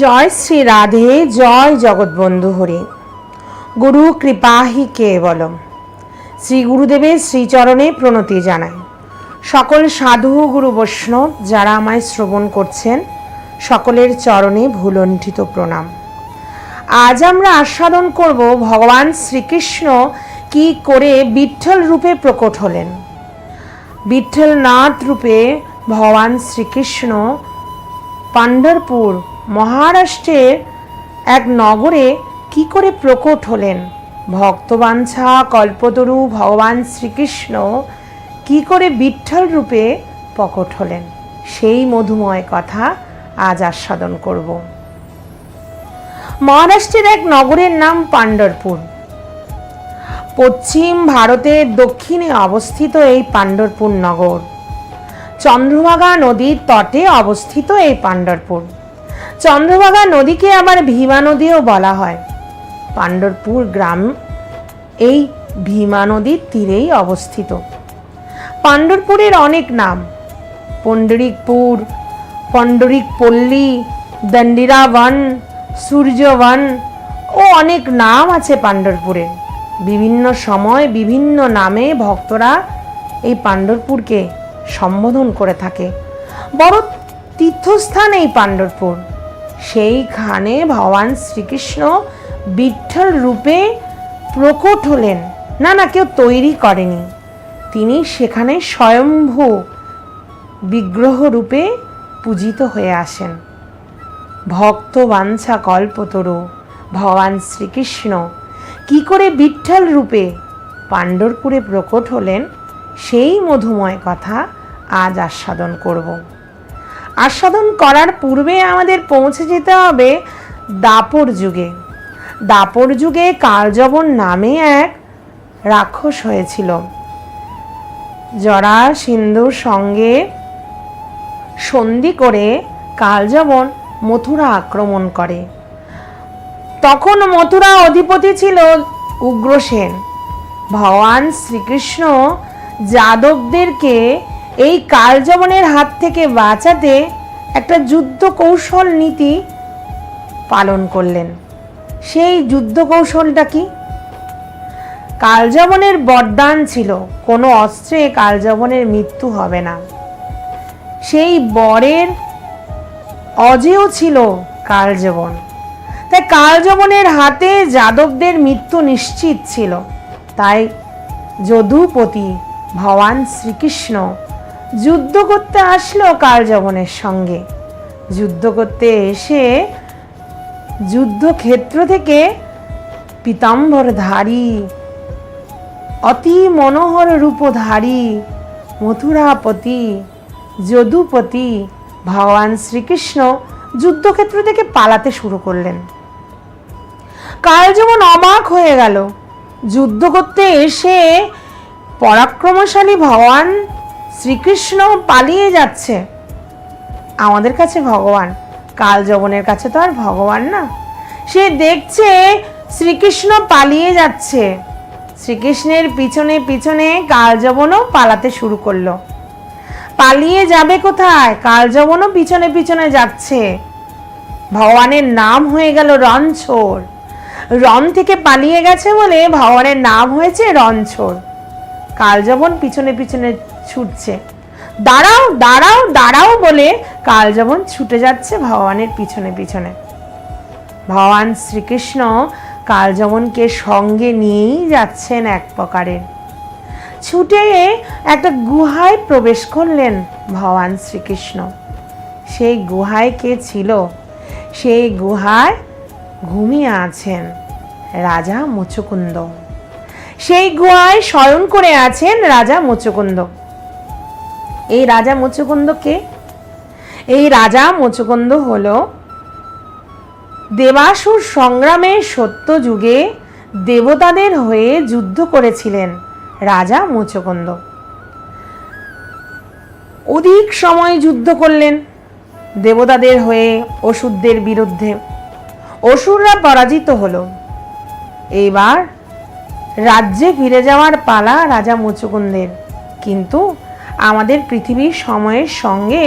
জয় শ্রী রাধে, জয় জগৎবন্ধু হরি। গুরু কৃপাহি কেবলম। শ্রী গুরুদেবের শ্রীচরণে প্রণতি জানাই। সকল সাধু গুরু বৈষ্ণব যারা আমায় শ্রবণ করছেন, সকলের চরণে ভুলণ্ঠিত প্রণাম। আজ আমরা আস্বাদন করব ভগবান শ্রীকৃষ্ণ কি করে বিঠ্ঠল রূপে প্রকট হলেন। বিঠ্ঠলনাথ রূপে ভগবান শ্রীকৃষ্ণ পাণ্ডরপুর মহারাষ্ট্রের এক নগরে কি করে প্রকট হলেন। ভক্তবাঞ্ছা কল্পতরু ভগবান শ্রীকৃষ্ণ কি করে বিঠ্ঠল রূপে প্রকট হলেন, সেই মধুময় কথা আজ আস্বাদন করব। মহারাষ্ট্রের এক নগরের নাম পাণ্ডরপুর। পশ্চিম ভারতের দক্ষিণে অবস্থিত এই পাণ্ডরপুর নগর। চন্দ্রভাগা নদীর তটে অবস্থিত এই পাণ্ডরপুর। চন্দ্রভাগা নদীকে আবার ভীমা নদীও বলা হয়। পাণ্ডরপুর গ্রাম এই ভীমা নদীর তীরেই অবস্থিত। পাণ্ডরপুরের অনেক নাম, পণ্ডরিকপুর, পণ্ডরিকপল্লী, দণ্ডিরাবন, সূর্যবন ও অনেক নাম আছে পাণ্ডরপুরের। বিভিন্ন সময় বিভিন্ন নামে ভক্তরা এই পাণ্ডরপুরকে সম্বোধন করে থাকে। বড় তীর্থস্থান এই পাণ্ডরপুর। সেইখানে ভগবান শ্রীকৃষ্ণ বিঠ্ঠল রূপে প্রকট হলেন। না কেউ তৈরি করেনি, তিনি সেখানে স্বয়ম্ভূ বিগ্রহ রূপে পূজিত হয়ে আসেন। ভক্ত বাঞ্ছা কল্পতরু ভগবান শ্রীকৃষ্ণ কি করে বিঠ্ঠল রূপে পাণ্ডরপুরে প্রকট হলেন, সেই মধুময় কথা আজ আস্বাদন করব। আস্বাদন করার পূর্বে আমাদের পৌঁছে যেতে হবে দাপর যুগে। দাপর যুগে কালযবন নামে এক রাক্ষস হয়েছিল। জরাসন্ধুর সঙ্গে সন্ধি করে কালযবন মথুরা আক্রমণ করে। তখন মথুরা অধিপতি ছিল উগ্রসেন। ভগবান শ্রীকৃষ্ণ যাদবদেরকে এই কালযবনের হাত থেকে বাঁচাতে একটা যুদ্ধ কৌশল নীতি পালন করলেন। সেই যুদ্ধ কৌশলটা কি? কালযবনের বরদান ছিল কোনো অস্ত্রে কালযবনের মৃত্যু হবে না। সেই বরের অজেয় ছিল কালযবন। তাই কালযবনের হাতে যাদবদের মৃত্যু নিশ্চিত ছিল। তাই যদুপতি ভগবান শ্রীকৃষ্ণ যুদ্ধ করতে আসলো কালযবনের সঙ্গে। যুদ্ধ করতে এসে যুদ্ধক্ষেত্র থেকে পীতাম্বরধারী অতি মনোহর রূপধারী মথুরাপতি যদুপতি ভগবান শ্রীকৃষ্ণ যুদ্ধক্ষেত্র থেকে পালাতে শুরু করলেন। কালযবন অবাক হয়ে গেল। যুদ্ধ করতে এসে পরাক্রমশালী ভগবান শ্রীকৃষ্ণ পালিয়ে যাচ্ছে। আমাদের কাছে ভগবান, কালযবনের কাছে তো আর ভগবান না। সে দেখছে শ্রীকৃষ্ণ পালিয়ে যাচ্ছে। শ্রীকৃষ্ণের পিছনে পিছনে কালযবনও পালাতে শুরু করলো। পালিয়ে যাবে কোথায়? কালযবনও পিছনে পিছনে যাচ্ছে। ভগবানের নাম হয়ে গেল রণছোড়। রণ থেকে পালিয়ে গেছে বলে ভগবানের নাম হয়েছে রণছোড়। কালযবন পিছনে পিছনে ছুটছে। দাঁড়াও দাঁড়াও দাঁড়াও বলে কালযবন ছুটে যাচ্ছে ভগবানের পিছনে পিছনে। ভগবান শ্রীকৃষ্ণ কালযবনকে সঙ্গে নিয়েই যাচ্ছেন এক প্রকারের। ছুটে একটা গুহায় প্রবেশ করলেন ভগবান শ্রীকৃষ্ণ। সেই গুহায় কে ছিল? সেই গুহায় ঘুমিয়ে আছেন রাজা মুচুকুন্দ। সেই গুহায় শয়ন করে আছেন রাজা মুচুকুন্দ। এই রাজা মুচুকুন্দ কে? এই রাজা মুচুকুন্দ হলো দেবাসুর সংগ্রামে সত্য যুগে দেবতাদের হয়ে যুদ্ধ করেছিলেন রাজা মুচুকুন্দ। অধিক সময় যুদ্ধ করলেন দেবতাদের হয়ে অসুরদের বিরুদ্ধে। অসুররা পরাজিত হলো। এইবার রাজ্যে ফিরে যাওয়ার পালা রাজা মুচুকুন্দের। কিন্তু আমাদের পৃথিবীর সময়ের সঙ্গে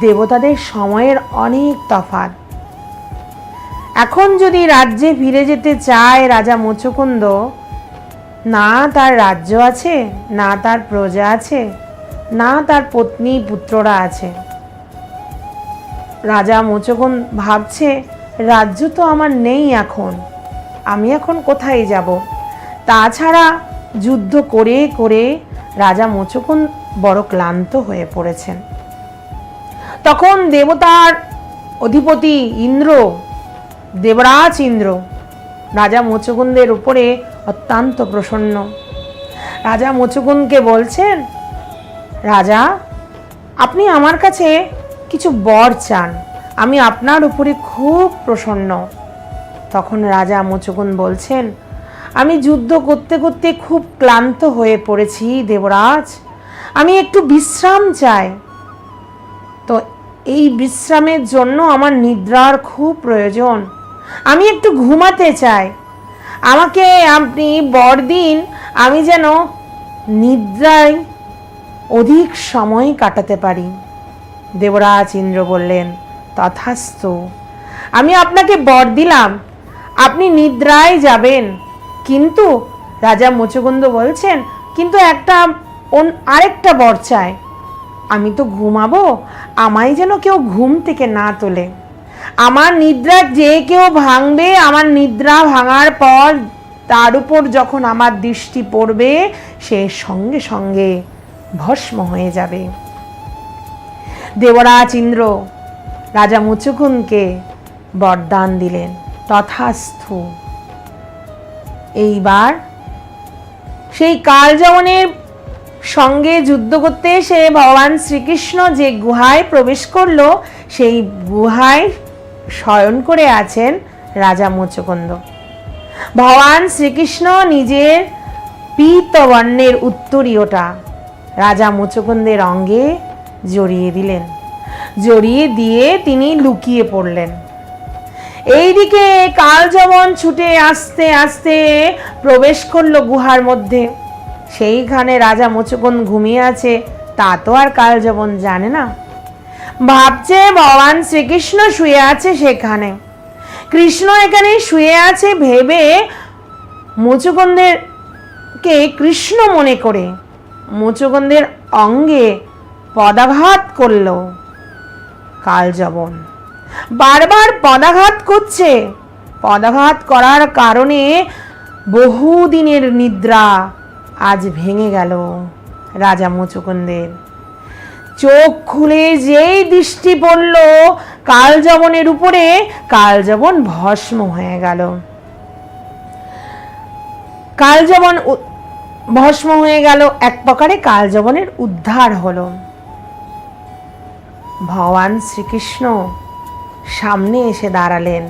দেবতাদের সময়ের অনেক তফাৎ। এখন যদি রাজ্যে ফিরে যেতে চায় রাজা মুচুকুন্দ, না তার রাজ্য আছে, না তার প্রজা আছে, না তার পত্নী পুত্ররা আছে। রাজা মুচুকুন্দ ভাবছে, রাজ্য তো আমার নেই, এখন আমি এখন কোথায় যাব? তাছাড়া যুদ্ধ করে করে রাজা মুচুকুন্দ বড় ক্লান্ত হয়ে পড়েছেন। তখন দেবতার অধিপতি ইন্দ্র, দেবরাজ ইন্দ্র রাজা মুচুকুন্দের উপরে অত্যন্ত প্রসন্ন। রাজা মুচুকুন্দকে বলছেন, রাজা, আপনি আমার কাছে কিছু বর চান, আমি আপনার উপরে খুব প্রসন্ন। তখন রাজা মুচুকুন্দ বলছেন, আমি যুদ্ধ করতে করতে খুব ক্লান্ত হয়ে পড়েছি দেবরাজ, আমি একটু বিশ্রাম চাই। তো এই বিশ্রামের জন্য আমার নিদ্রার খুব প্রয়োজন, আমি একটু ঘুমাতে চাই। আমাকে আপনি বর দিন, আমি যেন নিদ্রায় অধিক সময় কাটাতে পারি। দেবরাজ ইন্দ্র বললেন, তথাস্তু, আমি আপনাকে বর দিলাম, আপনি নিদ্রায় যাবেন। কিন্তু রাজা মুচুকুন্দ বলছেন, কিন্তু আরেকটা বর চাই, আমি তো ঘুমাবো, আমায় যেন কেউ ঘুম থেকে না তোলে। আমার নিদ্রা যে কেউ ভাঙবে, আমার নিদ্রা ভাঙার পর তার উপর যখন আমার দৃষ্টি পড়বে, সে সঙ্গে সঙ্গে ভস্ম হয়ে যাবে। দেবরাজ ইন্দ্র রাজা মুচুকুন্দকে বরদান দিলেন, তথাস্তু। এইবার সেই কালযবনের সঙ্গে যুদ্ধ করতে এসে ভগবান শ্রীকৃষ্ণ যে গুহায় প্রবেশ করলো, সেই গুহায় শয়ন করে আছেন রাজা মুচুকুন্দ। ভগবান শ্রীকৃষ্ণ নিজের পীতবর্ণের উত্তরীয়টা রাজা মুচুকুন্দের অঙ্গে জড়িয়ে দিলেন, জড়িয়ে দিয়ে তিনি লুকিয়ে পড়লেন। এইদিকে কালযবন ছুটে আস্তে আস্তে প্রবেশ করলো গুহার মধ্যে। সেইখানে রাজা মুচুকুন্দ ঘুমিয়ে আছে, তা তো আর কালযবন জানে না। ভাবছে ভগবান শ্রীকৃষ্ণ শুয়ে আছে সেখানে, কৃষ্ণ এখানে শুয়ে আছে ভেবে মুচুকুন্দের কে কৃষ্ণ মনে করে মুচুকুন্দের অঙ্গে পদাঘাত করল কালযবন। বারবার পদাঘাত করছে, পদাঘাত করার কারণে বহুদিনের নিদ্রা আজ ভেঙে গেল রাজা মুচুকুন্দের। চোখ খুলে যেই দৃষ্টি পড়ল কালযবনের উপরে, কালযবন ভস্ম হয়ে গেল। কালযবন ভস্ম হয়ে গেল, এক প্রকারে কালযবনের উদ্ধার হলো। ভগবান শ্রীকৃষ্ণ সামনে এসে দাঁড়ালেন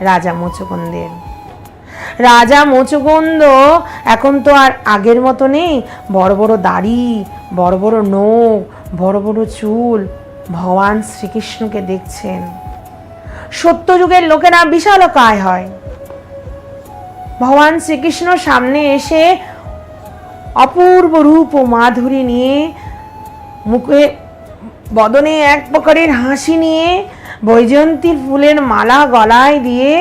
রাজা মুচুকুন্দের। রাজা মুচুকুন্দ এখন তো আর আগের মতো নেই, বড় বড় দাড়ি, বড় বড় নখ, বড় বড় চুল। ভগবান শ্রীকৃষ্ণকে দেখছেন। সত্যযুগের লোকেরা বিশালকায় হয়। ভগবান শ্রীকৃষ্ণ সামনে এসে অপূর্ব রূপ ও মাধুরী নিয়ে, মুখে বদনে এক প্রকারের হাসি নিয়ে, বৈজয়ন্তীর ফুলের মালা গলায় দিয়ে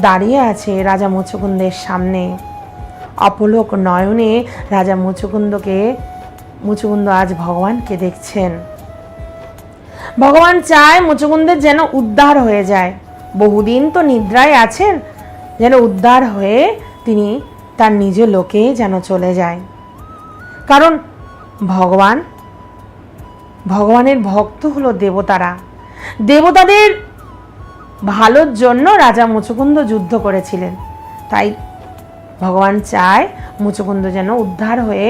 দাঁড়িয়ে আছে রাজা মুচুকুন্দের সামনে। অপলোক নয়নে রাজা মুচুকুন্দ আজ ভগবানকে দেখছেন। ভগবান চায় মুচুকুন্দের যেন উদ্ধার হয়ে যায়। বহুদিন তো নিদ্রায় আছেন, যেন উদ্ধার হয়ে তিনি তার নিজ লোকে যেন চলে যায়। কারণ ভগবানের ভক্ত হলো দেবতারা। দেবতাদের ভালোর জন্য রাজা মুচুকুন্দ যুদ্ধ করেছিলেন। তাই ভগবান চায় মুচুকুন্দ যেন উদ্ধার হয়ে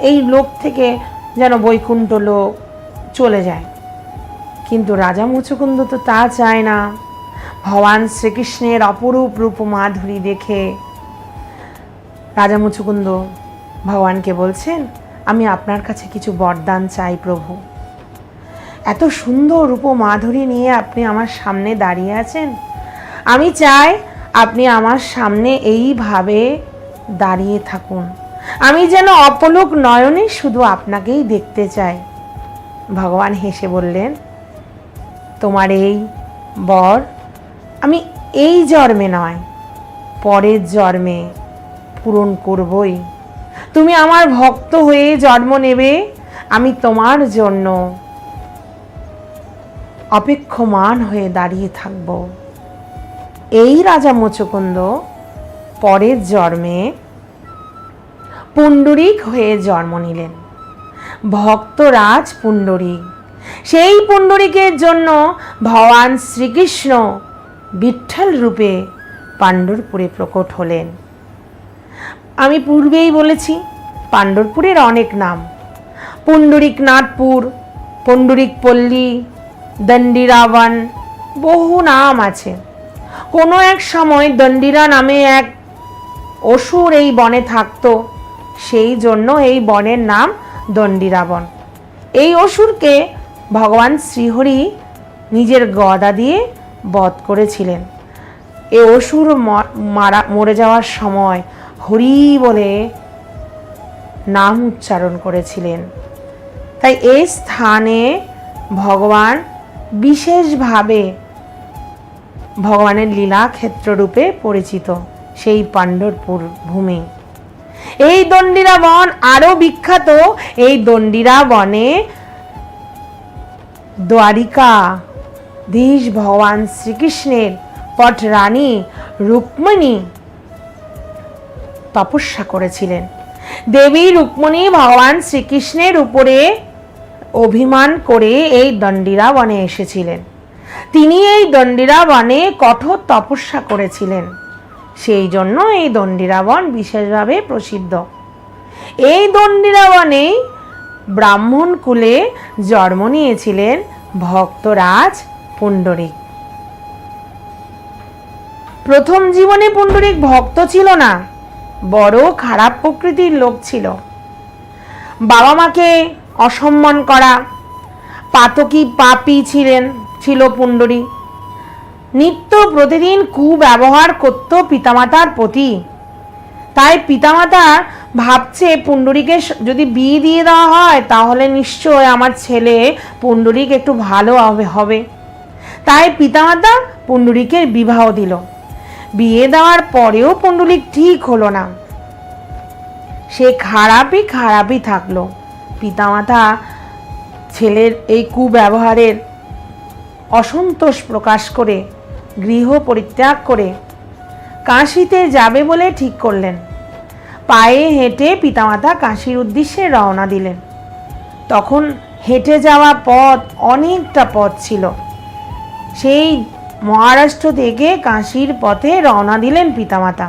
এই লোক থেকে যেন বৈকুণ্ঠ লোক চলে যায়। কিন্তু রাজা মুচুকুন্দ তো তা চায় না। ভগবান শ্রীকৃষ্ণের অপরূপ রূপ মাধুরী দেখে রাজা মুচুকুন্দ ভগবানকে বলছেন, আমি আপনার কাছে কিছু বরদান চাই প্রভু। এত সুন্দর রূপ মাধুরী নিয়ে আপনি আমার সামনে দাঁড়িয়ে আছেন, আমি চাই আপনি আমার সামনে এইভাবে দাঁড়িয়ে থাকুন। আমি যেন অপলোক নয়নে শুধু আপনাকেই দেখতে চাই। ভগবান হেসে বললেন, তোমার এই বর আমি এই জন্মে নয়, পরের জন্মে পূরণ করবই। তুমি আমার ভক্ত হয়ে জন্ম নেবে, আমি তোমার জন্য অপেক্ষমান হয়ে দাঁড়িয়ে থাকব। এই রাজা মুচুকুন্দ পরের জন্মে পুণ্ডরিক হয়ে জন্ম নিলেন, ভক্তরাজ পুণ্ডরিক। সেই পুণ্ডরিকের জন্য ভগবান শ্রীকৃষ্ণ বিঠ্ঠল রূপে পাণ্ডুরপুরে প্রকট হলেন। আমি পূর্বেই বলেছি পাণ্ডুরপুরের অনেক নাম, পুণ্ডরিকনাথপুর, পুণ্ডরিক পল্লী, দণ্ডিরাবন, বহু নাম আছে। কোনো এক সময় দণ্ডিরা নামে এক অসুর এই বনে থাকতো, সেই জন্য এই বনের নাম দণ্ডিরাবন। এই অসুরকে ভগবান শ্রীহরি নিজের গদা দিয়ে বধ করেছিলেন। এই অসুর মরে যাওয়ার সময় হরি বলে নাম উচ্চারণ করেছিলেন। তাই এই স্থানে ভগবান বিশেষভাবে ভগবানের লীলাক্ষেত্র রূপে পরিচিত, সেই পাণ্ডুরপুর ভূমি। এই দণ্ডিরা বন আরো বিখ্যাত। এই দণ্ডিরা বনে দ্বারিকা ধীশ ভগবান শ্রীকৃষ্ণের পটরানী রুক্মিণী তপস্যা করেছিলেন। দেবী রুক্মিণী ভগবান শ্রীকৃষ্ণের উপরে অভিমান করে এই দণ্ডিরা বনে এসেছিলেন। তিনি এই দণ্ডিরা বনে কঠোর তপস্যা করেছিলেন, সেই জন্য এই দণ্ডিরা বন বিশেষভাবে প্রসিদ্ধ। এই দণ্ডিরা বনেই ব্রাহ্মণ কুলে জন্ম নিয়েছিলেন ভক্তরাজ পুণ্ডরিক। প্রথম জীবনে পুণ্ডরিক ভক্ত ছিল না, বড় খারাপ প্রকৃতির লোক ছিল। বাবা মাকে অসম্মান করা, পাতকী পাপী ছিল পুণ্ডরিক। নিত্য প্রতিদিন কুব্যবহার করত পিতামাতার প্রতি। তাই পিতামাতা ভাবছে পুণ্ডরিকের যদি বিয়ে দিয়ে দেওয়া হয় তাহলে নিশ্চয় আমার ছেলে পুণ্ডরিক একটু ভালো হবে। তাই পিতামাতা পুণ্ডরিকের বিবাহ দিল। বিয়ে দেওয়ার পরেও পুণ্ডরিক ঠিক হলো না, সে খারাপই থাকলো। পিতামাতা ছেলের এই কুব্যবহারের অসন্তোষ প্রকাশ করে গৃহ পরিত্যাগ করে কাশীতে যাবে বলে ঠিক করলেন। পায়ে হেঁটে পিতামাতা কাশীর উদ্দেশ্যে রওনা দিলেন। তখন হেঁটে যাওয়া পথ অনেকটা পথ ছিল। সেই মহারাষ্ট্র থেকে কাশীর পথে রওনা দিলেন পিতামাতা।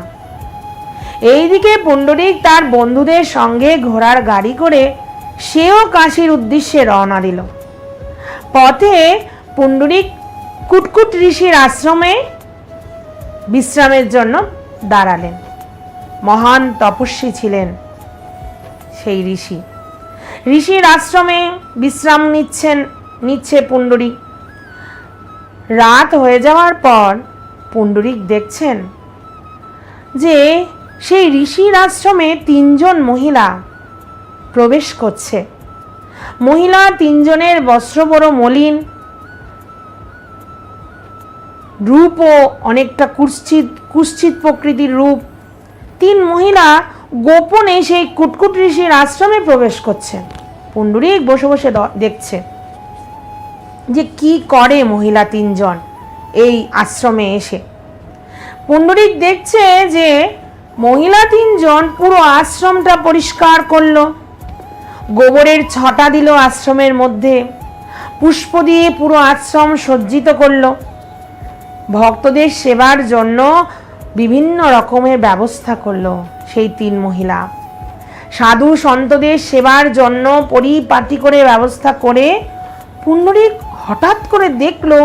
এইদিকে পুণ্ডরিক তার বন্ধুদের সঙ্গে ঘোড়ার গাড়ি করে সেও কাশীর উদ্দেশ্যে রওনা দিল। পথে পুণ্ডরিক কুটকুট ঋষির আশ্রমে বিশ্রামের জন্য দাঁড়ালেন। মহান তপস্বী ছিলেন সেই ঋষির আশ্রমে বিশ্রাম নিচ্ছে পুণ্ডরিক। রাত হয়ে যাওয়ার পর পুণ্ডরিক দেখছেন যে সেই ঋষির আশ্রমে 3 জন মহিলা প্রবেশ করছে। মহিলা 3 জনের বস্ত্র বড় মলিন, রূপও অনেকটা কুৎসিত প্রকৃতির রূপ। 3 মহিলা গোপনে সেই কুটকুট ঋষির আশ্রমে প্রবেশ করছে। পুণ্ডরিক বসে বসে দেখছে যে কি করে মহিলা 3 জন এই আশ্রমে এসে। পুণ্ডরিক দেখছে যে মহিলা 3 জন পুরো আশ্রমটা পরিষ্কার করলো, গোবরের ছটা দিল আশ্রমের মধ্যে, পুষ্প দিয়ে পুরো আশ্রম সজ্জিত করলো, ভক্তদের সেবার জন্য বিভিন্ন রকমের ব্যবস্থা করলো সেই 3 মহিলা। সাধু সন্তদের সেবার জন্য পরিপাটি করে ব্যবস্থা করে পুণ্ডরিক হঠাৎ করে দেখলো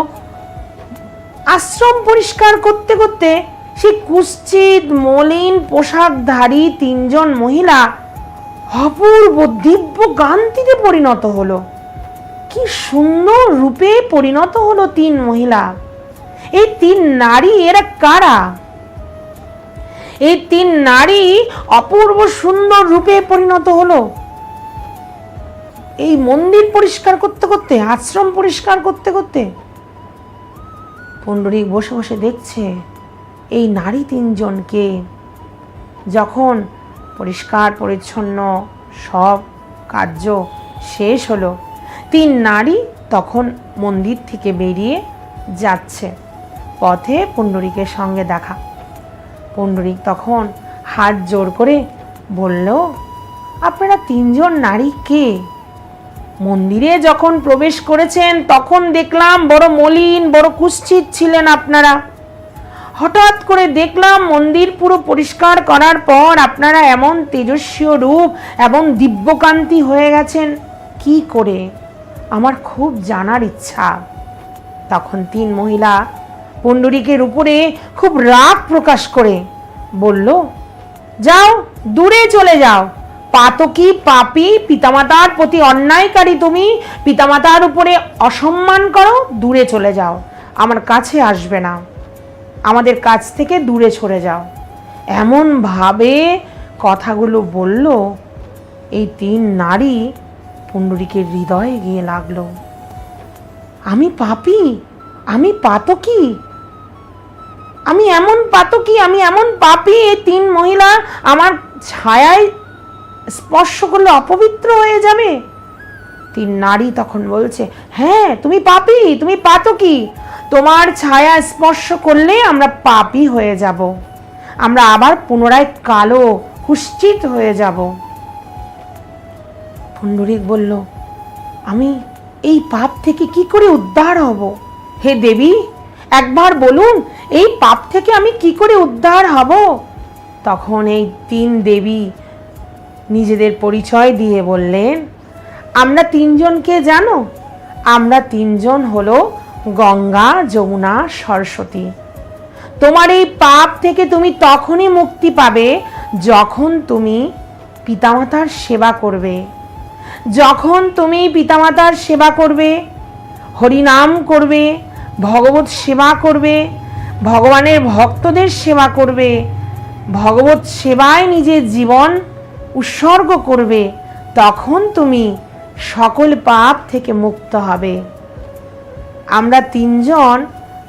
আশ্রম পরিষ্কার করতে করতে সেই কুৎসিত মলিন পোশাকধারী 3 জন মহিলা অপূর্ব দিব্য কান্তিতে পরিণত হলো। কি সুন্দর রূপে পরিণত হলো 3 মহিলা। এই 3 নারী এরা কারা? এই 3 নারী অপূর্ব সুন্দর রূপে পরিণত হলো এই মন্দির পরিষ্কার করতে করতে, আশ্রম পরিষ্কার করতে করতে। পুণ্ডরীক বসে বসে দেখছে এই নারী তিনজনকে। যখন পরিষ্কার পরিচ্ছন্ন সব কার্য শেষ হলো, তিন নারী তখন মন্দির থেকে বেরিয়ে যাচ্ছে। পথে পুণ্ডরীকের সঙ্গে দেখা। পুণ্ডরীক তখন হাত জোর করে বলল, আপনারা তিনজন নারী কে? মন্দিরে যখন প্রবেশ করেছেন তখন দেখলাম বড় মলিন, বড় কুৎসিত ছিলেন আপনারা। হঠাৎ করে দেখলাম মন্দির পুরো পরিষ্কার করার পর আপনারা এমন তেজস্বী রূপ এবং দিব্যকান্তি হয়ে গেছেন। কি করে? আমার খুব জানার ইচ্ছা। তখন তিন মহিলা পুণ্ডরীকের উপরে খুব রাগ প্রকাশ করে বলল, যাও, দূরে চলে যাও, পাতকী, পাপী, পিতামাতার প্রতি অন্যায়কারী তুমি, পিতামাতার উপরে অসম্মান করো, দূরে চলে যাও, আমার কাছে আসবে না, আমাদের কাছ থেকে দূরে সরে যাও। এমন ভাবে কথাগুলো বলল, এই তিন নারী পুণ্ডরীকের হৃদয়ে গিয়ে লাগলো। আমি পাপী, আমি পাতকী, আমি এমন পাতকী, আমি এমন পাপী, এই তিন মহিলা আমার ছায়ায় স্পর্শ করলে অপবিত্র হয়ে যাবে? তিন নারী তখন বলছে, হ্যাঁ তুমি পাপী, তুমি পাতকী, তোমার ছায়া স্পর্শ করলে আমরা পাপী হয়ে যাব, আমরা আবার পুনরায় কালো কুৎসিত হয়ে যাব। পুণ্ডরীক বলল, আমি এই পাপ থেকে কি করে উদ্ধার হব? হে দেবী, একবার বলুন, এই পাপ থেকে আমি কি করে উদ্ধার হব? তখন এই তিন দেবী নিজেদের পরিচয় দিয়ে বললেন, আমরা তিনজনকে জানো? আমরা তিনজন হলো গঙ্গা, যমুনা, সরস্বতী। তোমার এই পাপ থেকে তুমি তখনই মুক্তি পাবে যখন তুমি পিতামাতার সেবা করবে। যখন তুমি পিতামাতার সেবা করবে, হরিনাম করবে, ভগবত সেবা করবে, ভগবানের ভক্তদের সেবা করবে, ভগবত সেবায় নিজের জীবন উৎসর্গ করবে, তখন তুমি সকল পাপ থেকে মুক্ত হবে। আমরা তিনজন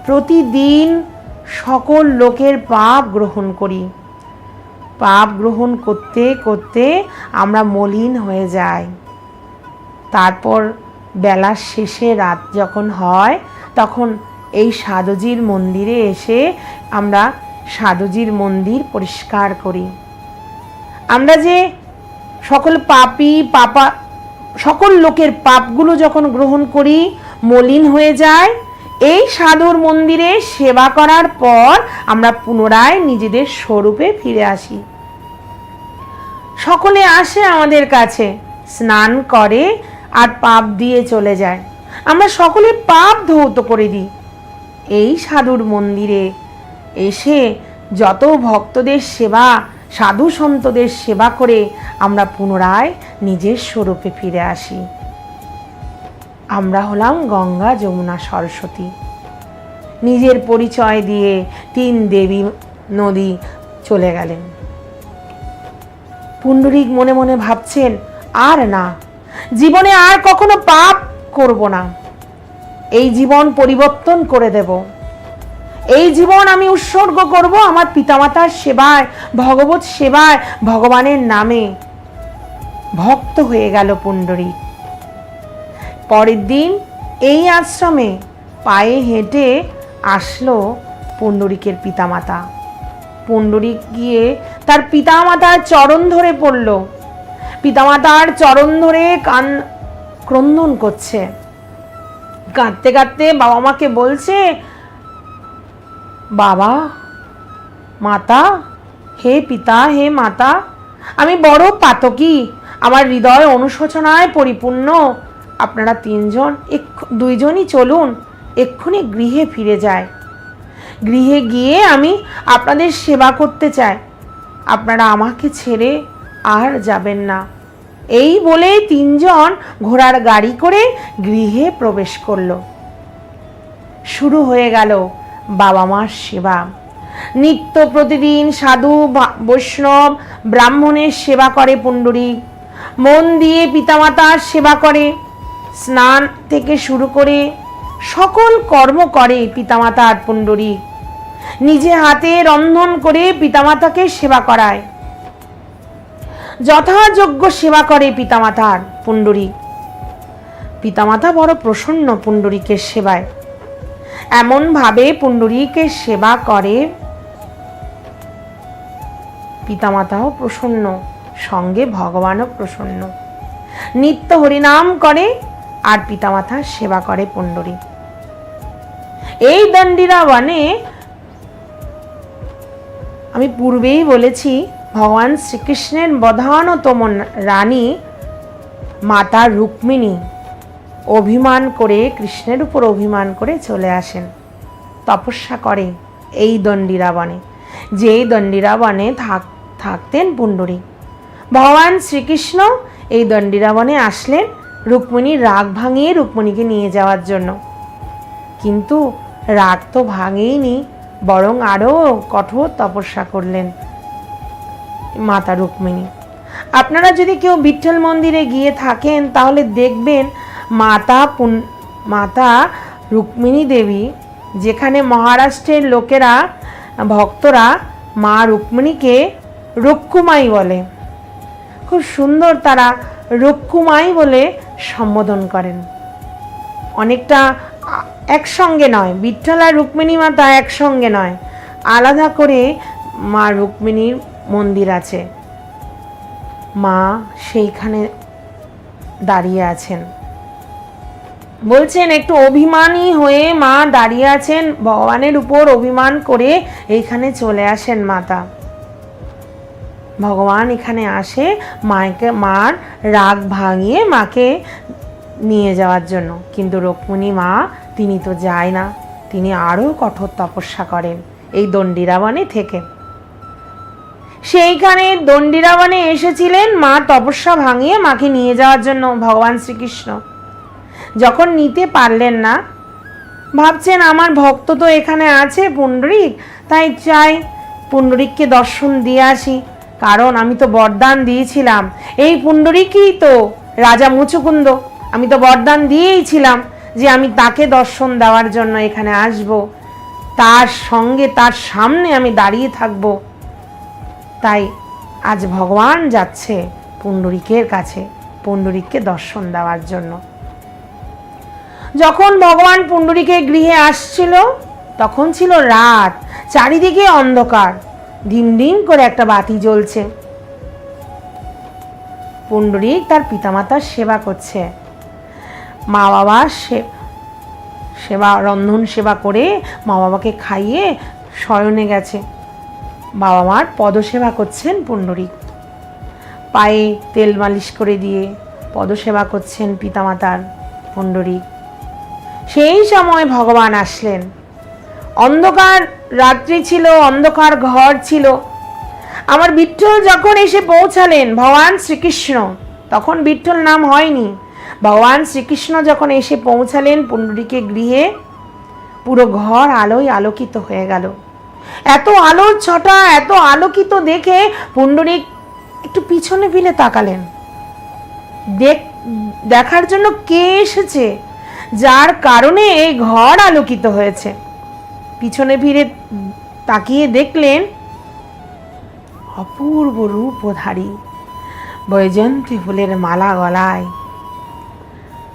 প্রতিদিন সকল লোকের পাপ গ্রহণ করি। পাপ গ্রহণ করতে করতে আমরা মলিন হয়ে যাই। তারপর বেলার শেষে রাত যখন হয়, তখন এই সাধুজির মন্দিরে এসে আমরা সাধুজির মন্দির পরিষ্কার করি। আমরা যে সকল পাপী, সকল লোকের পাপগুলো যখন গ্রহণ করি, মলিন হয়ে যায়, এই সাধুর মন্দিরে সেবা করার পর আমরা পুনরায় নিজেদের স্বরূপে ফিরে আসি। সকলে আসে আমাদের কাছে, স্নান করে আর পাপ দিয়ে চলে যায়। আমরা সকলে পাপ ধৌত করে দিই। এই সাধুর মন্দিরে এসে যত ভক্তদের সেবা, সাধু সন্তদের সেবা করে আমরা পুনরায় নিজের স্বরূপে ফিরে আসি। আমরা হলাম গঙ্গা, যমুনা, সরস্বতী। নিজের পরিচয় দিয়ে তিন দেবী নদী চলে গেলেন। পুণ্ডরীক মনে মনে ভাবছেন, আর না, জীবনে আর কখনো পাপ করব না। এই জীবন পরিবর্তন করে দেব। এই জীবন আমি উৎসর্গ করব আমার পিতামাতার সেবায়, ভগবত সেবায়, ভগবানের নামে। ভক্ত হয়ে গেল পুণ্ডরীক। পরের দিন এই আশ্রমে পায়ে হেঁটে আসলো পুণ্ডরীকের পিতামাতা। পুণ্ডরীক গিয়ে তার পিতামাতার চরণ ধরে পড়ল। পিতামাতার চরণ ধরে ক্রন্দন করছে। কাঁদতে কাঁদতে বাবা মাকে বলছে, বাবা, মাতা, হে পিতা, হে মাতা, আমি বড় পাতকী, আমার হৃদয় অনুশোচনায় পরিপূর্ণ। আপনারা তিনজন দুইজনই চলুন, এক্ষুনি গৃহে ফিরে যায়। গৃহে গিয়ে আমি আপনাদের সেবা করতে চাই। আপনারা আমাকে ছেড়ে আর যাবেন না। এই বলে তিনজন ঘোড়ার গাড়ি করে গৃহে প্রবেশ করল। শুরু হয়ে গেল বাবা মার সেবা। নিত্য প্রতিদিন সাধু, বৈষ্ণব, ব্রাহ্মণের সেবা করে পুণ্ডরীক। মন দিয়ে পিতামাতার সেবা করে। স্নান থেকে শুরু করে সকল কর্ম করে পিতামাতার পুণ্ডরীক। নিজে হাতে রন্ধন করে পিতামাতাকে সেবা করায়, যথাযোগ্য সেবা করে পিতামাতার পুণ্ডরীক। পিতামাতা বড় প্রসন্ন পুণ্ডরীকের সেবায়। এমন ভাবে পুণ্ডরীকের সেবা করে পিতামাতাও প্রসন্ন, সঙ্গে ভগবানও প্রসন্ন। নিত্য হরিনাম করে আর পিতামাতার সেবা করে পুণ্ডরীক। এই দণ্ডিরা বনে আমি পূর্বেই বলেছি, ভগবান শ্রীকৃষ্ণের প্রধানতম রানী মাতা রুক্মিণী অভিমান করে, কৃষ্ণের উপর অভিমান করে চলে আসেন, তপস্যা করে এই দণ্ডিরা বনে। যেই দণ্ডিরা বনে থাকতেন পুণ্ডরীক। ভগবান শ্রীকৃষ্ণ এই দণ্ডিরা বনে আসলেন রুক্মিণীর রাগ ভাঙিয়ে রুক্মিণীকে নিয়ে যাওয়ার জন্য। কিন্তু রাগ তো ভাঙেইনি, বরং আরও কঠোর তপস্যা করলেন মাতা রুক্মিণী। আপনারা যদি কেউ বিঠ্ঠল মন্দিরে গিয়ে থাকেন তাহলে দেখবেন মাতা রুক্মিণী দেবী, যেখানে মহারাষ্ট্রের লোকেরা, ভক্তরা মা রুক্মিণীকে রুক্কুমাই বলে, খুব সুন্দর তারা রুক্কুমাই বলে সম্বোধন করেন। অনেকটা একসঙ্গে নয়, বিঠ্ঠল আর রুক্মিণী মাতা একসঙ্গে নয়, আলাদা করে মা রুক্মিণীর মন্দির আছে। মা সেইখানে দাঁড়িয়ে আছেন। বলছেন একটু অভিমানী হয়ে মা দাঁড়িয়ে আছেন, ভগবানের উপর অভিমান করে এইখানে চলে আসেন মাতা। ভগবান এখানে আসে মার রাগ ভাঙিয়ে মাকে নিয়ে যাওয়ার জন্য। কিন্তু রুক্মিণী মা তিনি তো যায় না, তিনি আরও কঠোর তপস্যা করেন এই দণ্ডিরা বনে থেকে। সেইখানে দণ্ডিরা বনে এসেছিলেন মা তপস্যা ভাঙিয়ে মাকে নিয়ে যাওয়ার জন্য ভগবান শ্রীকৃষ্ণ। যখন নিতে পারলেন না, ভাবছেন আমার ভক্ত তো এখানে আছে পুণ্ডরীক, তাই চাই পুণ্ডরীককে দর্শন দিয়ে আসি, কারণ আমি তো বরদান দিয়েছিলাম, এই পুণ্ডরীকই তো রাজা মুচুকুন্দ, আমি তো বরদান দিয়েইছিলাম যে আমি তাকে দর্শন দেওয়ার জন্য এখানে আসব, তার সঙ্গে তার সামনে আমি দাঁড়িয়ে থাকব। তাই আজ ভগবান যাচ্ছে পুণ্ডরীকের কাছে পুণ্ডরীককে দর্শন দেওয়ার জন্য। যখন ভগবান পুণ্ডরীকের গৃহে আসছিল তখন ছিল রাত, চারিদিকে অন্ধকার, ডিম ডিম করে একটা বাতি জ্বলছে। পুণ্ডরীক তার পিতামাতার সেবা করছে, মা বাবার সেবা রন্ধন সেবা করে মা বাবাকে খাইয়ে শয়নে গেছে। বাবা মার পদসেবা করছেন পুণ্ডরীক, পায়ে তেল মালিশ করে দিয়ে পদসেবা করছেন পিতামাতার পুণ্ডরীক। সেই সময় ভগবান আসলেন। অন্ধকার রাত্রি ছিল, অন্ধকার ঘর ছিল। আমার বিঠ্ঠল যখন এসে পৌঁছালেন ভগবান শ্রীকৃষ্ণ, তখন বিঠ্ঠল নাম হয়নি, ভগবান শ্রীকৃষ্ণ যখন এসে পৌঁছালেন পুণ্ডরীকের গৃহে, পুরো ঘর আলোয় আলোকিত হয়ে গেল। এত আলোর ছটা, এত আলোকিত দেখে পুণ্ডরীক একটু পিছনে ফিরে তাকালেন, দেখার জন্য কে এসেছে, যার কারণে এই ঘর আলোকিত হয়েছে। পিছনে ফিরে তাকিয়ে দেখলেন অপূর্ব রূপধারী, বৈজয়ন্তী ফুলের মালা গলায়,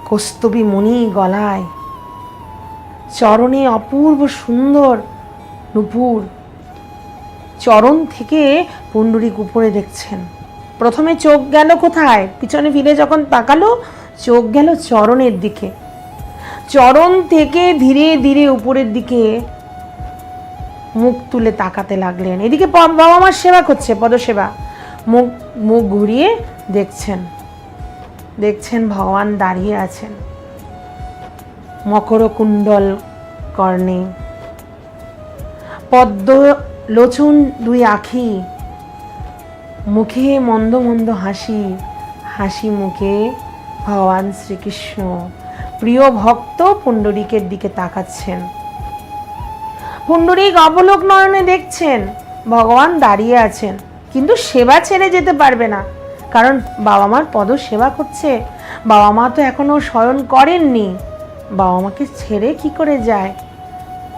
কৌস্তুভী মণি গলায়, চরণে অপূর্ব সুন্দর নূপুর, চরণ থেকে পুণ্ডরীক উপরে দেখছেন। প্রথমে চোখ গেল কোথায়, পিছনে ফিরে যখন তাকালো চোখ গেল চরণের দিকে, চরণ থেকে ধীরে ধীরে উপরের দিকে মুখ তুলে তাকাতে লাগলেন। এদিকে বাবা মার সেবা করছে, পদসেবা, মুখ ঘুরিয়ে দেখছেন ভগবান দাঁড়িয়ে আছেন, মকর কুণ্ডল কর্ণে, পদ্ম লোচন দুই আখি, মুখে মন্দ মন্দ হাসি, হাসি মুখে ভগবান শ্রীকৃষ্ণ প্রিয় ভক্ত পুণ্ডরীকের দিকে তাকাচ্ছেন। পুণ্ডরীক অবলোক নয়নে দেখছেন ভগবান দাঁড়িয়ে আছেন, কিন্তু সেবা ছেড়ে যেতে পারবে না, কারণ বাবা মার পদ সেবা করছে। বাবা মা তো এখনো শয়ন করেননি, বাবা মাকে ছেড়ে কি করে যায়?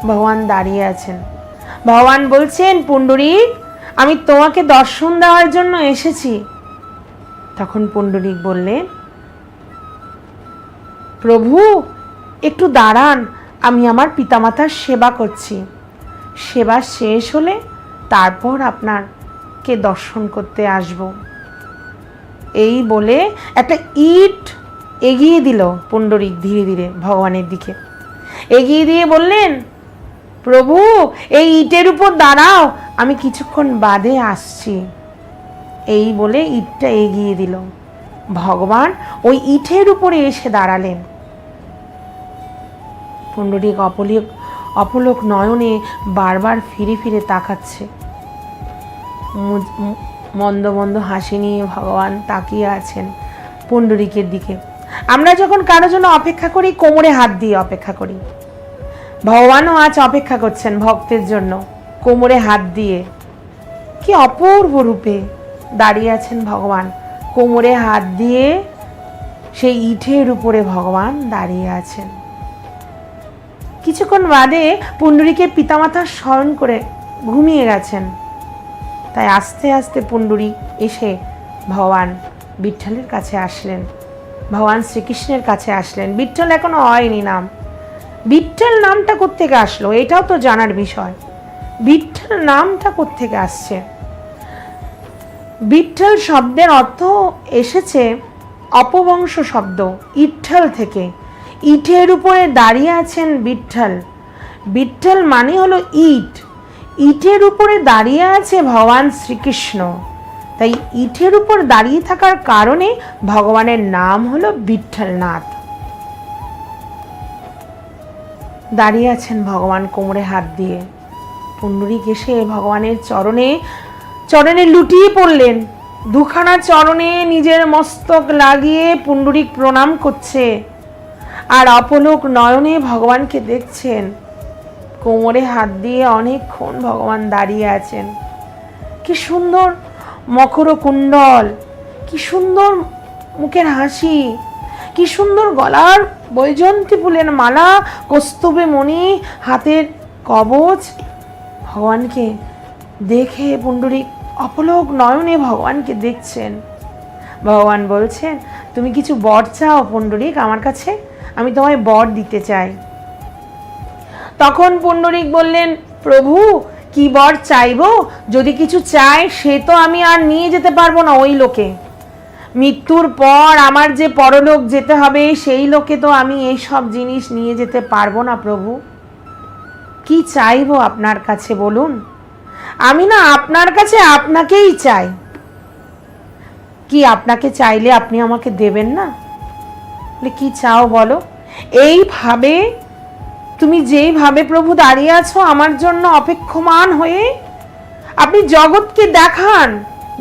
ভগবান দাঁড়িয়ে আছেন। ভগবান বলছেন, পুণ্ডরীক, আমি তোমাকে দর্শন দেওয়ার জন্য এসেছি। তখন পুণ্ডরীক বললেন, প্রভু একটু দাঁড়ান, আমি আমার পিতামাতার সেবা করছি, সেবা শেষ হলে তারপর আপনাকে দর্শন করতে আসব। এই বলে একটা ইট এগিয়ে দিল পুণ্ডরীক ধীরে ধীরে ভগবানের দিকে। এগিয়ে দিয়ে বললেন, প্রভু এই ইটের উপর দাঁড়াও, আমি কিছুক্ষণ বাদে আসছি। এই বলে ইটটা এগিয়ে দিল। ভগবান ওই ইটের উপরে এসে দাঁড়ালেন। পুণ্ডরীক অপলক নয়নে বারবার ফিরে ফিরে তাকাচ্ছে। মন্দ মন্দ হাসি নিয়ে ভগবান তাকিয়ে আছেন পুণ্ডরীকের দিকে। আমরা যখন কারোর জন্য অপেক্ষা করি, কোমরে হাত দিয়ে অপেক্ষা করি। ভগবানও আজ অপেক্ষা করছেন ভক্তের জন্য, কোমরে হাত দিয়ে। কি অপূর্ব রূপে দাঁড়িয়ে আছেন ভগবান, কোমরে হাত দিয়ে সেই ইটের উপরে ভগবান দাঁড়িয়ে আছেন। কিছুক্ষণ বাদে পুণ্ডরীকের পিতামাতার স্মরণ করে ঘুমিয়ে গেছেন। তাই আস্তে আস্তে পুণ্ডরীক এসে ভগবান বিঠ্ঠলের কাছে আসলেন, ভগবান শ্রীকৃষ্ণের কাছে আসলেন। বিঠ্ঠল এখনো হয়নি নাম। বিঠ্ঠল নামটা কোত্থেকে আসলো এটাও তো জানার বিষয়। বিঠ্ঠল নামটা কোত্থেকে আসছে? বিঠ্ঠল শব্দের অর্থ এসেছে অপভ্রংশ শব্দ ইঠল থেকে। ইটের উপরে দাঁড়িয়ে আছেন বিঠ্ঠল। বিঠ্ঠল মানে হলো ইট। ইটের উপরে দাঁড়িয়ে আছে ভগবান শ্রীকৃষ্ণ। তাই ইটের উপর দাঁড়িয়ে থাকার কারণে ভগবানের নাম হলো বিঠ্ঠলনাথ। দাঁড়িয়ে আছেন ভগবান কোমরে হাত দিয়ে। পুণ্ডরীক এসে ভগবানের চরণে লুটিয়ে পড়লেন। দুখানা চরণে নিজের মস্তক লাগিয়ে পুণ্ডরীক প্রণাম করছে আর অপলোক নয়নে ভগবানকে দেখছেন। কোমরে হাত দিয়ে অনেকক্ষণ ভগবান দাঁড়িয়ে আছেন। কি সুন্দর মকর কুণ্ডল, কি সুন্দর মুখের হাসি, কি সুন্দর গলার বৈজয়ন্তী ফুলের মালা, কৌস্তুভে মণি, হাতের কবচ। ভগবানকে দেখে পুণ্ডরীক অপলোক নয়নে ভগবানকে দেখছেন। ভগবান বলছেন, তুমি কিছু বর চাও পুণ্ডরীক আমার কাছে, আমি তোমায় বর দিতে চাই। তখন পুণ্ডরীক বললেন, প্রভু কি বর চাইবো? যদি কিছু চাই সে তো আমি আর নিয়ে যেতে পারবো না ওই লোকে। মৃত্যুর পর আমার যে পরলোক যেতে হবে সেই লোকে তো আমি এই সব জিনিস নিয়ে যেতে পারবো না প্রভু। কি চাইবো আপনার কাছে বলুন? আমি না আপনার কাছে আপনাকেই চাই। কি আপনাকে চাইলে আপনি আমাকে দেবেন না? কি চাও বলো? এইভাবে তুমি যেইভাবে প্রভু দাঁড়িয়ে আছো আমার জন্য অপেক্ষমান হয়ে, আপনি জগৎকে দেখান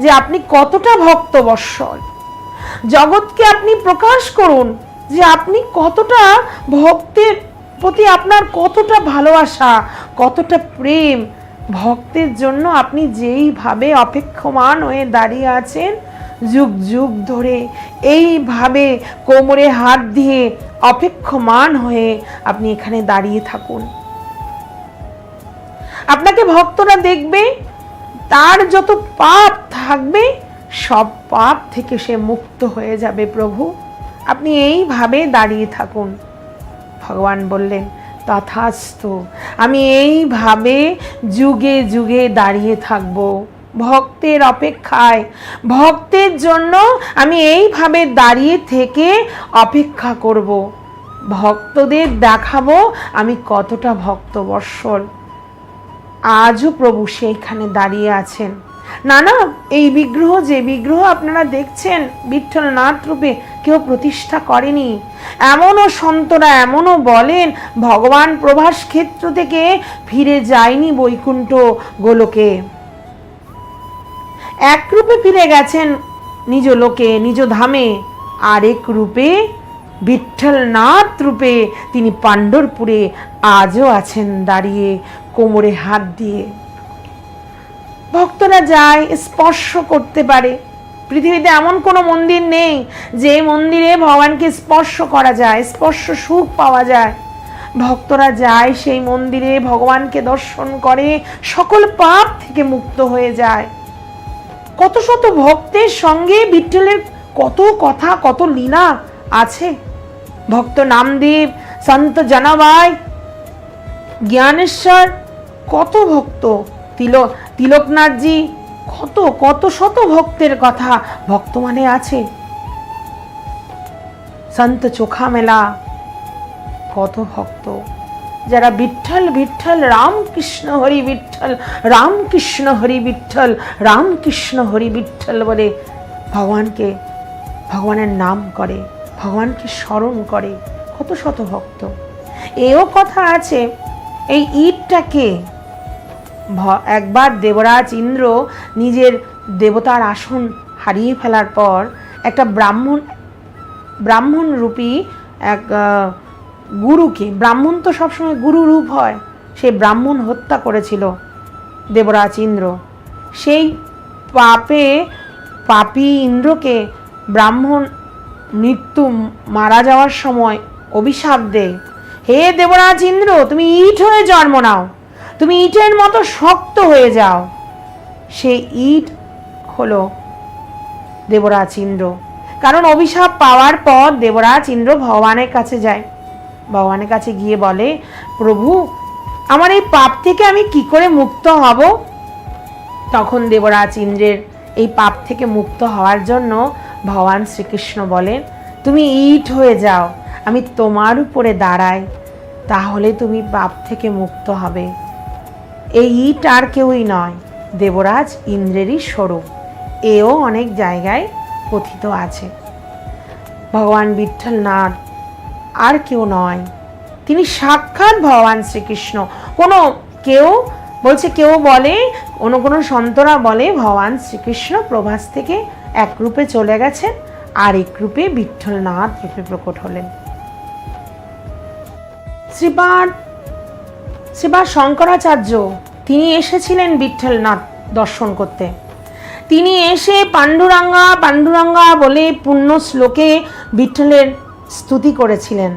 যে আপনি কতটা ভক্তবৎসল। জগৎকে আপনি প্রকাশ করুন যে আপনি কতটা ভক্তের প্রতি আপনার কতটা ভালোবাসা, কতটা প্রেম। ভক্তের জন্য আপনি যেইভাবে অপেক্ষমান হয়ে দাঁড়িয়ে আছেন, যুগ যুগ ধরে এইভাবে কোমরে হাত দিয়ে অপেক্ষমান হয়ে আপনি এখানে দাঁড়িয়ে থাকুন। আপনাকে ভক্তরা দেখবে, তার যত পাপ থাকবে সব পাপ থেকে সে মুক্ত হয়ে যাবে প্রভু। আপনি এইভাবে দাঁড়িয়ে থাকুন। ভগবান বললেন, তথাস্তু, আমি এইভাবে যুগে যুগে দাঁড়িয়ে থাকব ভক্তের অপেক্ষায়। ভক্তের জন্য আমি এইভাবে দাঁড়িয়ে থেকে অপেক্ষা করব। ভক্তদের দেখাবো আমি কতটা ভক্তবৎসল। আজও প্রভু সেইখানে দাঁড়িয়ে আছেন। না না, এই বিগ্রহ, যে বিগ্রহ আপনারা দেখছেন বিঠ্ঠলনাথ রূপে কেউ প্রতিষ্ঠা করেনি। এমনও সন্তরা এমনও বলেন ভগবান প্রভাস ক্ষেত্র থেকে ফিরে যায়নি বৈকুণ্ঠ গোলকে। এক রূপে ফিরে গেছেন নিজ লোকে, নিজ ধামে। আরেক রূপে বিঠ্ঠলনাথ রূপে তিনি পাণ্ডরপুরে আজও আছেন দাঁড়িয়ে কোমরে হাত দিয়ে। ভক্তরা যায়, স্পর্শ করতে পারে, পৃথিবীতে এমন কোনো মন্দির নেই যে মন্দিরে ভগবানকে স্পর্শ করা যায়, স্পর্শ সুখ পাওয়া যায়। ভক্তরা যায় সেই মন্দিরে, ভগবানকে দর্শন করে, সকল পাপ থেকে মুক্ত হয়ে যায়। কত শত ভক্তের সঙ্গে বিঠ্ঠলের কত কথা, কত লীলা আছে। ভক্ত নামদেব, সন্ত জনাবাই, জ্ঞানেশ্বর, কত ভক্ত, তিলকনাথজি, কত কত শত ভক্তের কথা ভক্তমানে আছে। সন্ত চোখা মেলা, কত ভক্ত যারা বিঠ্ঠল বিঠ্ঠল রামকৃষ্ণ হরি বিঠ্ঠল, রামকৃষ্ণ হরি বিঠ্ঠল, রামকৃষ্ণ হরি বিঠ্ঠল বলে ভগবানকে, ভগবানের নাম করে, ভগবানকে স্মরণ করে কত শত ভক্ত। এও কথা আছে, এই ইটটাকে একবার দেবরাজ ইন্দ্র নিজের দেবতার আসন হারিয়ে ফেলার পর একটা ব্রাহ্মণ রূপী এক গুরুকে, ব্রাহ্মণ তো সবসময় গুরু রূপ হয়, সেই ব্রাহ্মণ হত্যা করেছিল দেবরাজ ইন্দ্র। সেই পাপী ইন্দ্রকে ব্রাহ্মণ মৃত্যু মারা যাওয়ার সময় অভিশাপ দেয়, হে দেবরাজ ইন্দ্র, তুমি ইট হয়ে জন্ম নাও, তুমি ইটের মতো শক্ত হয়ে যাও। সেই ইট হলো দেবরাজ ইন্দ্র। কারণ অভিশাপ পাওয়ার পর দেবরাজ ইন্দ্র ভগবানের কাছে যায়, ভগবানের কাছে গিয়ে বলে, প্রভু আমার এই পাপ থেকে আমি কি করে মুক্ত হব? তখন দেবরাজ ইন্দ্রের এই পাপ থেকে মুক্ত হওয়ার জন্য ভগবান শ্রীকৃষ্ণ বলেন, তুমি ইট হয়ে যাও, আমি তোমার উপরে দাঁড়াই, তাহলে তুমি পাপ থেকে মুক্ত হবে। এই ইট আর কেউই নয়, দেবরাজ ইন্দ্রেরই স্বরূপ। এও অনেক জায়গায় কথিত আছে। ভগবান বিঠ্ঠলনাথ আর কেউ নয়, তিনি সাক্ষাৎ ভগবান শ্রীকৃষ্ণ। কেউ বলে, কোনো সন্তরা বলে ভগবান শ্রীকৃষ্ণ প্রভাস থেকে এক রূপে চলে গেছেন, আর এক রূপে বিঠ্ঠলনাথ রূপে প্রকট হলেন। শ্রীপাদ শঙ্করাচার্য তিনি এসেছিলেন বিঠ্ঠলনাথ দর্শন করতে। তিনি এসে পাণ্ডুরাঙ্গা বলে পূর্ণ শ্লোকে বিঠ্ঠলের স্তুতি করেছিলেন।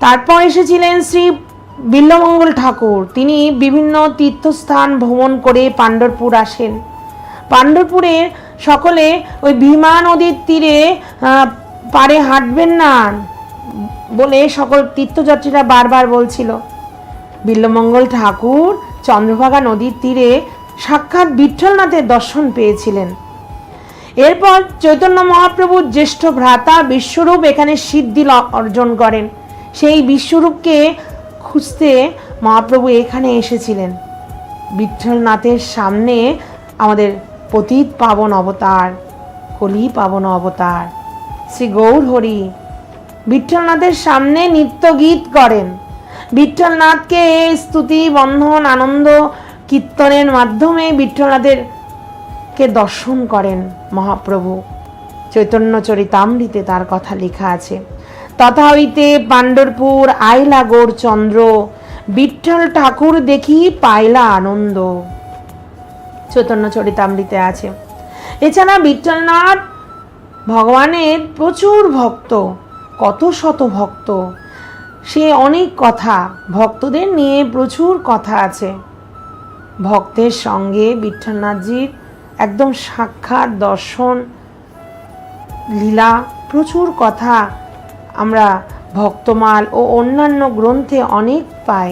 তারপর এসেছিলেন শ্রী বিল্বমঙ্গল ঠাকুর, তিনি বিভিন্ন তীর্থস্থান ভ্রমণ করে পাণ্ডরপুর আসেন। পাণ্ডরপুরে সকলে ওই ভীমা নদীর তীরে পারে হাঁটবেন না বলে সকল তীর্থযাত্রীরা বারবার বলছিল। বিল্বমঙ্গল ঠাকুর চন্দ্রভাগা নদীর তীরে সাক্ষাৎ বিঠ্ঠলনাথের দর্শন পেয়েছিলেন। এরপর চৈতন্য মহাপ্রভুর জ্যেষ্ঠ ভ্রাতা বিশ্বরূপ এখানে সিদ্ধি অর্জন করেন। সেই বিশ্বরূপকে খুঁজতে মহাপ্রভু এখানে এসেছিলেন। বিঠ্ঠলনাথের সামনে আমাদের পতিত পাবন অবতার, কলি পাবন অবতার শ্রী গৌর হরি বিঠ্ঠলনাথের সামনে নিত্য গীত করেন। বিঠ্ঠলনাথকে স্তুতি, বন্ধন, আনন্দ কীর্তনের মাধ্যমে বিঠ্ঠলনাথেরকে দর্শন করেন মহাপ্রভু। চৈতন্য চরিতামৃতে তার কথা লেখা আছে, তথা হইতে পাণ্ডরপুর আইলা গৌর চন্দ্র, বিঠ্ঠল ঠাকুর দেখি পাইলা আনন্দ। চৈতন্য চরিতামৃতে আছে। এছাড়া বিঠ্ঠলনাথ ভগবানের প্রচুর ভক্ত, কত শত ভক্ত, সে অনেক কথা, ভক্তদের নিয়ে প্রচুর কথা আছে। ভক্তের সঙ্গে বিঠ্ঠলনাথজির একদম সাক্ষাৎ দর্শন, লীলা, প্রচুর কথা আমরা ভক্তমাল ও অন্যান্য গ্রন্থে অনেক পাই।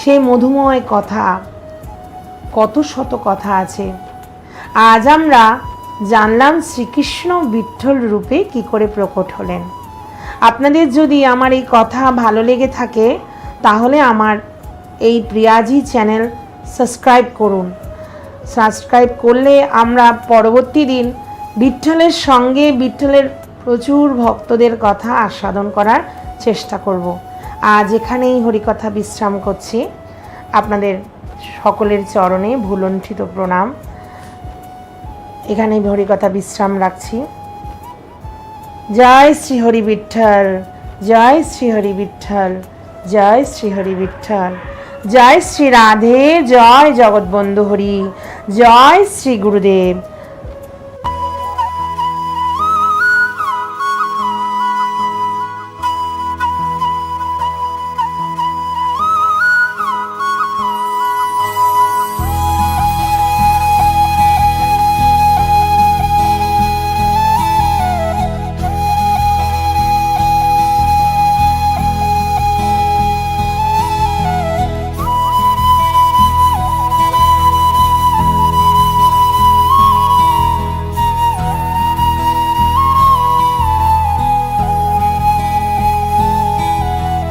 সেই মধুময় কথা, কত শত কথা আছে। আজ আমরা জানলাম শ্রীকৃষ্ণ বিঠ্ঠল রূপে কি করে প্রকট হলেন। আপনাদের যদি আমার এই কথা ভালো লেগে থাকে তাহলে আমার এই প্রিয়াজি চ্যানেল সাবস্ক্রাইব করুন। সাবস্ক্রাইব করলে আমরা পরবর্তী দিন বিঠ্ঠলের সঙ্গে বিঠ্ঠলের প্রচুর ভক্তদের কথা আস্বাদন করার চেষ্টা করব। আজ এখানেই হরিকথা বিশ্রাম করছি। আপনাদের সকলের চরণে ভুলণ্ঠিত প্রণাম। এখানেই হরিকথা বিশ্রাম রাখছি। জয় শ্রী হরি বিঠ্ঠল, জয় শ্রী হরি বিঠ্ঠল, জয় শ্রী হরি বিঠ্ঠল, জয় শ্রী রাধে, জয় জগৎবন্ধু হরি, জয় শ্রী গুরুদেব।